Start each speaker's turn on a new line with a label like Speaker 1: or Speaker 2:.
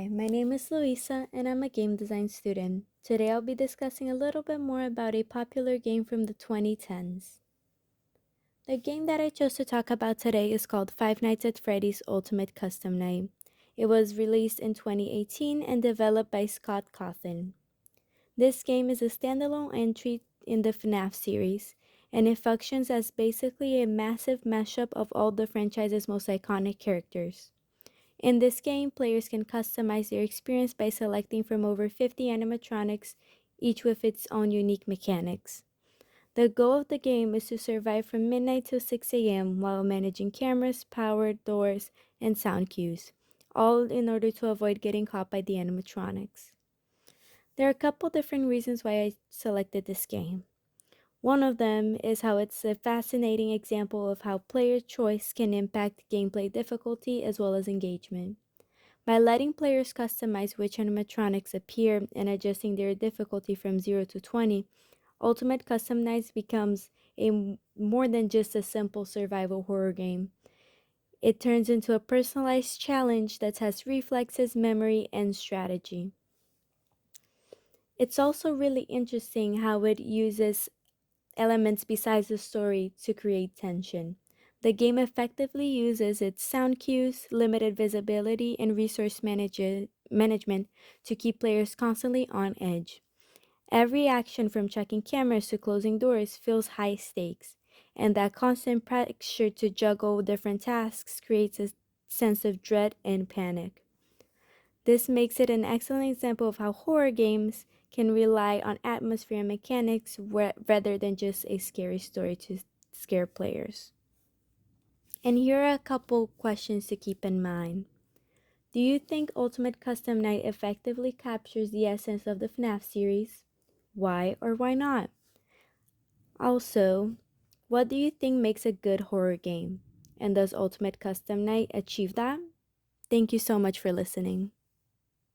Speaker 1: Hi, my name is Luisa and I'm a game design student. Today I'll be discussing a little bit more about a popular game from the 2010s. The game that I chose to talk about today is called Five Nights at Freddy's Ultimate Custom Night. It was released in 2018 and developed by Scott Cawthon. This game is a standalone entry in the FNAF series, and it functions as basically a massive mashup of all the franchise's most iconic characters. In this game, players can customize their experience by selecting from over 50 animatronics, each with its own unique mechanics. The goal of the game is to survive from midnight till 6 a.m. while managing cameras, power, doors, and sound cues, all in order to avoid getting caught by the animatronics. There are a couple different reasons why I selected this game. One of them is how it's a fascinating example of how player choice can impact gameplay difficulty as well as engagement. By letting players customize which animatronics appear and adjusting their difficulty from 0 to 20, Ultimate Custom Nights becomes more than just a simple survival horror game. It turns into a personalized challenge that has reflexes, memory, and strategy. It's also really interesting how it uses elements besides the story to create tension. The game effectively uses its sound cues, limited visibility, and management to keep players constantly on edge. Every action from checking cameras to closing doors feels high stakes, and that constant pressure to juggle different tasks creates a sense of dread and panic. This makes it an excellent example of how horror games can rely on atmosphere and mechanics rather than just a scary story to scare players. And here are a couple questions to keep in mind. Do you think Ultimate Custom Night effectively captures the essence of the FNAF series? Why or why not? Also, what do you think makes a good horror game? And does Ultimate Custom Night achieve that? Thank you so much for listening.